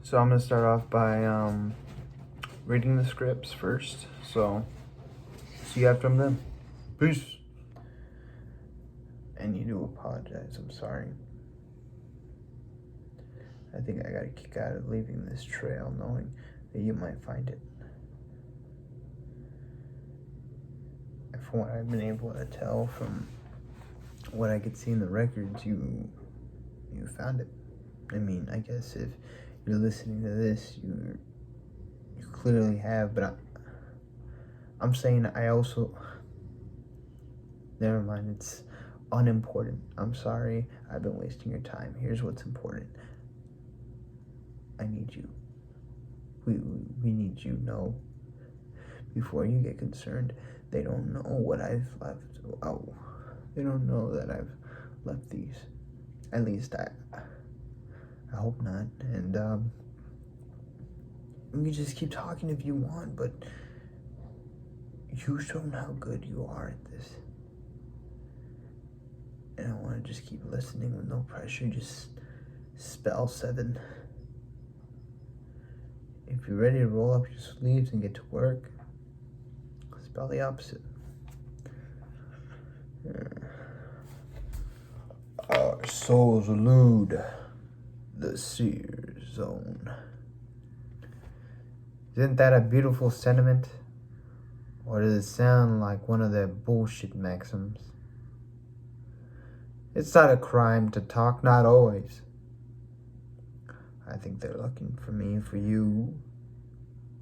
So I'm gonna start off by reading the scripts first. So see you after I'm done. Peace. And you do apologize. I'm sorry. I think I got a kick out of leaving this trail, knowing that you might find it. And from what I've been able to tell from what I could see in the records, you found it. I mean, I guess if you're listening to this, you clearly have, but I'm saying I also, never mind, it's unimportant. I'm sorry, I've been wasting your time. Here's what's important. I need you. We need you. No, before you get concerned, they don't know what I've left. Oh, they don't know that I've left these. At least I hope not. And we can just keep talking if you want, but you've shown how good you are at this. And I want to just keep listening with no pressure. Just spell 7. If you're ready to roll up your sleeves and get to work, spell the opposite. Our souls elude the seer zone. Isn't that a beautiful sentiment? Or does it sound like one of their bullshit maxims? It's not a crime to talk, not always. I think they're looking for me, for you,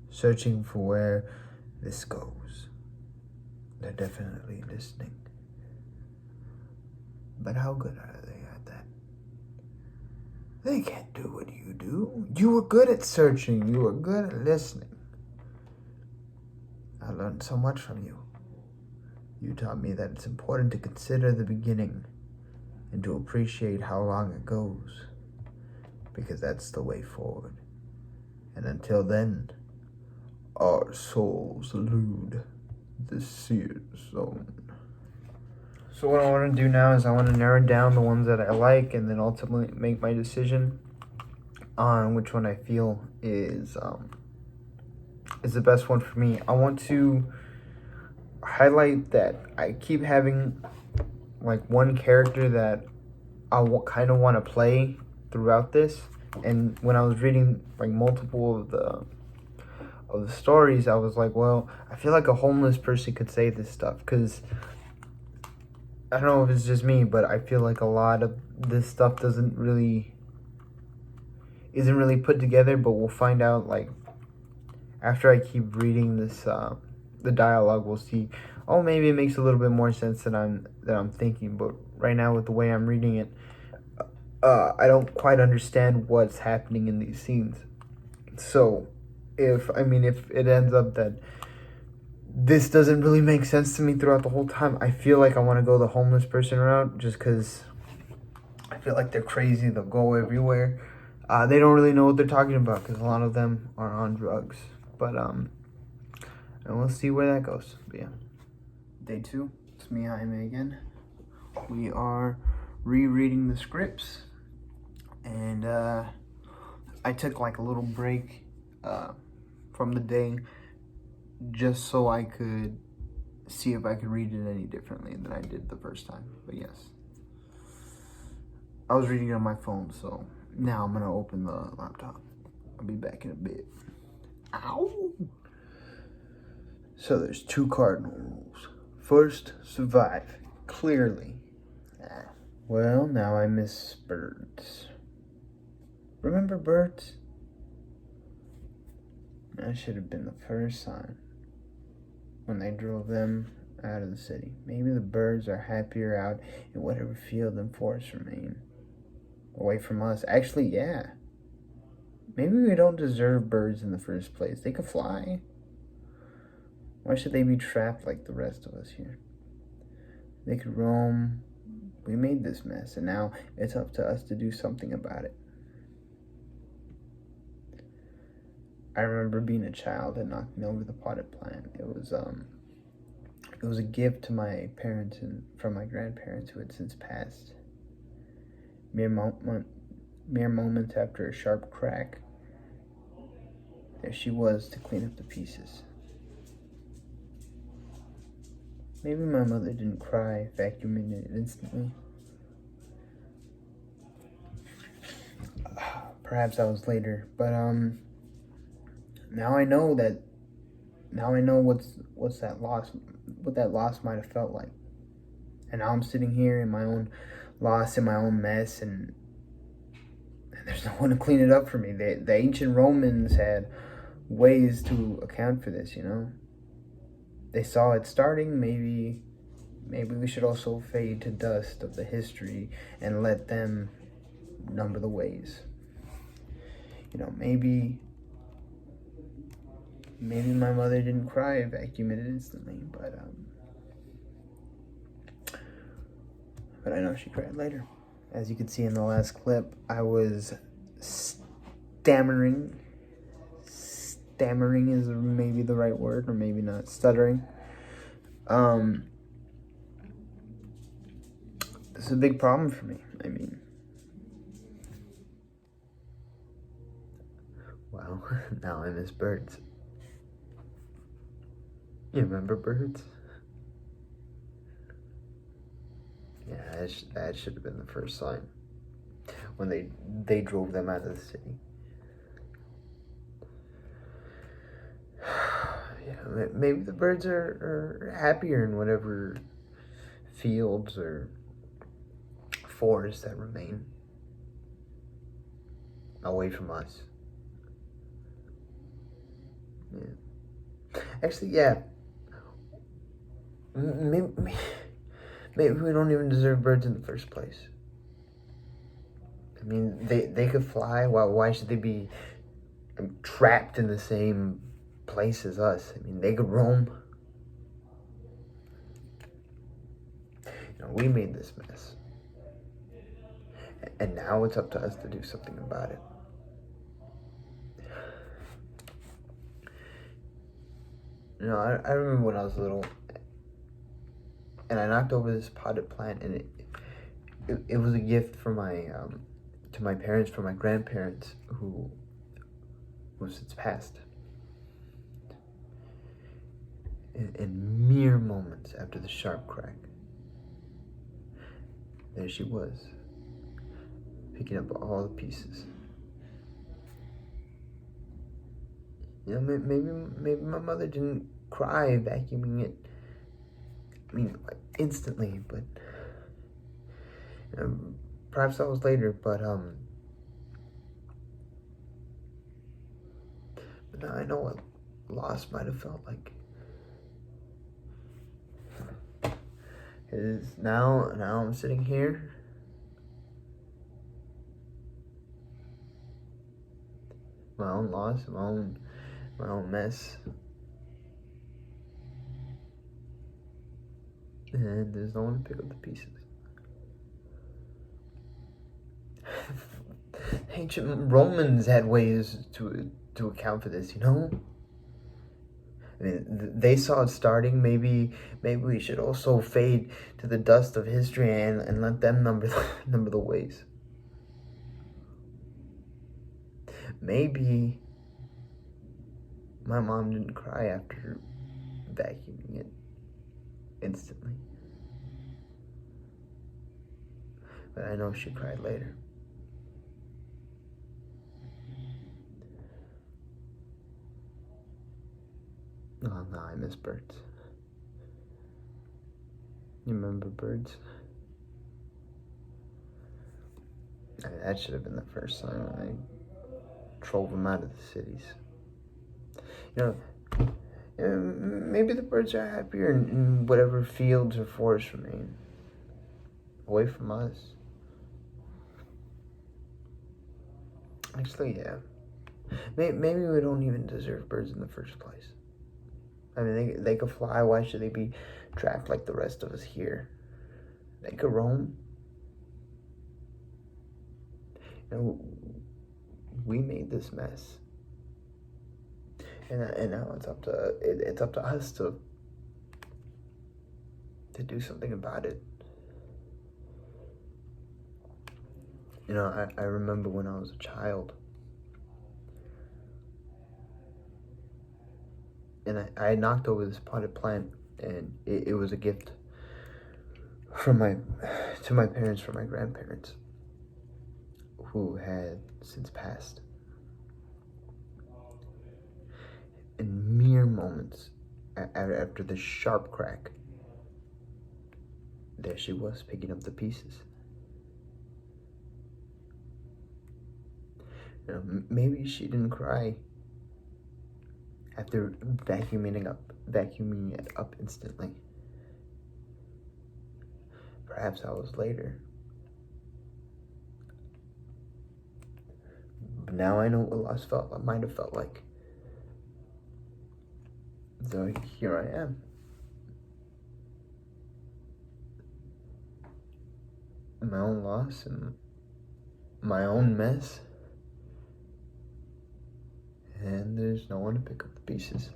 searching for where this goes. They're definitely listening. But how good are they at that? They can't do what you do. You were good at searching. You were good at listening. I learned so much from you. You taught me that it's important to consider the beginning and to appreciate how long it goes, because that's the way forward. And until then, our souls elude the seer zone. So what I want to do now is I want to narrow down the ones that I like and then ultimately make my decision on which one I feel is the best one for me. I want to highlight that I keep having like one character that I kind of want to play throughout this. And when I was reading like multiple of the stories, I was like, well, I feel like a homeless person could say this stuff, because I don't know if it's just me, but I feel like a lot of this stuff isn't really put together. But we'll find out, like, after I keep reading this the dialogue, we'll see, oh, maybe it makes a little bit more sense than I'm thinking. But right now, with the way I'm reading it, I don't quite understand what's happening in these scenes. So if it ends up that this doesn't really make sense to me throughout the whole time, I feel like I want to go the homeless person route, just because I feel like they're crazy. They'll go everywhere. They don't really know what they're talking about, because a lot of them are on drugs. But and we'll see where that goes. But yeah, day 2. It's me, Jaime, again. We are rereading the scripts, and I took like a little break from the day, just so I could see if I could read it any differently than I did the first time. But yes, I was reading it on my phone, so now I'm gonna open the laptop. I'll be back in a bit. Ow! So there's 2 cardinal rules. First, survive. Clearly. Well, now I miss birds. Remember birds? That should have been the first sign when they drove them out of the city. Maybe the birds are happier out in whatever field and forest remain away from us. Actually, yeah. Maybe we don't deserve birds in the first place. They could fly. Why should they be trapped like the rest of us here? They could roam. We made this mess, and now it's up to us to do something about it. I remember being a child and knocking over the potted plant. It was a gift to my parents and from my grandparents who had since passed. Mere moments after a sharp crack, There she was to clean up the pieces. Maybe my mother didn't cry, vacuuming it instantly. Perhaps that was later, but now I know what's that loss, what that loss might have felt like. And now I'm sitting here in my own loss, in my own mess, and there's no one to clean it up for me. The ancient Romans had ways to account for this, you know. They saw it starting. Maybe we should also fade to dust of the history and let them number the ways. You know, maybe my mother didn't cry, vacuumed it instantly, but I know she cried later. As you could see in the last clip, I was stammering. Stammering is maybe the right word, or maybe not. Stuttering. This is a big problem for me. I mean, wow, now I miss birds. You remember birds? Yeah, that should have been the first sign when they drove them out of the city. Yeah, maybe the birds are happier in whatever fields or forests that remain away from us. Yeah. Actually, yeah. Maybe we don't even deserve birds in the first place. I mean, they could fly. Why should they be trapped in the same place as us? I mean, they could roam. You know, we made this mess. And now it's up to us to do something about it. You know, I remember when I was little, and I knocked over this potted plant, and it was a gift for to my parents, from my grandparents, who since passed. In mere moments after the sharp crack, there she was, picking up all the pieces. You know, maybe my mother didn't cry vacuuming it, I mean, instantly, but perhaps that was later, but now I know what loss might have felt like. Is now I'm sitting here, my own loss, my own mess, and there's no one to pick up the pieces. Ancient Romans had ways to account for this, you know. I mean, they saw it starting. Maybe we should also fade to the dust of history and let them number the ways. Maybe my mom didn't cry after vacuuming it instantly, but I know she cried later. Oh no, I miss birds. You remember birds? I mean, that should have been the first sign when I drove them out of the cities. You know, maybe the birds are happier in whatever fields or forests remain away from us. Actually, yeah. Maybe we don't even deserve birds in the first place. I mean, they could fly. Why should they be trapped like the rest of us here? They could roam. You know, we made this mess, and now it's up to us to do something about it. You know, I remember when I was a child, and I knocked over this potted plant, and it was a gift from my parents, from my grandparents, who had since passed. In mere moments after the sharp crack, there she was, picking up the pieces. You know, maybe she didn't cry after vacuuming it up instantly. Perhaps hours later. But now I know what loss might have felt like. So here I am. My own loss and my own mess. And there's no one to pick up the pieces.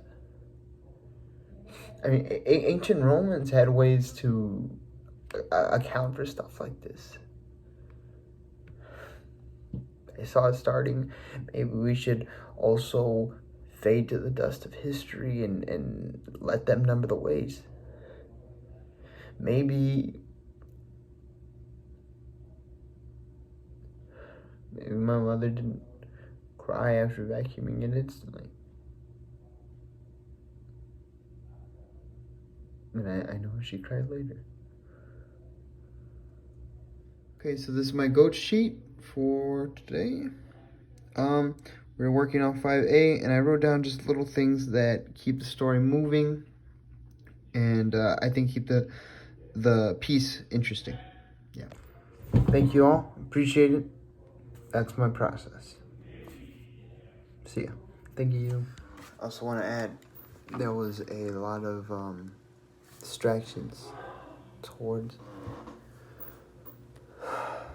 I mean, ancient Romans had ways to account for stuff like this. I saw it starting. Maybe we should also fade to the dust of history and let them number the ways. Maybe my mother didn't cry after vacuuming it instantly. And I know she cried later. Okay, so this is my GOTE sheet for today. We're working on 5A, and I wrote down just little things that keep the story moving, and I think keep the piece interesting. Yeah. Thank you all. Appreciate it. That's my process. See ya. Thank you. I also want to add, there was a lot of distractions towards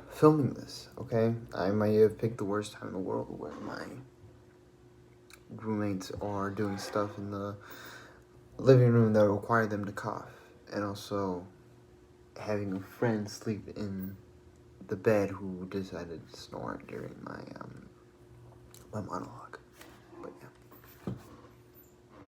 filming this, okay? I might have picked the worst time in the world where my roommates are doing stuff in the living room that require them to cough, and also having a friend sleep in the bed who decided to snore during my monologue.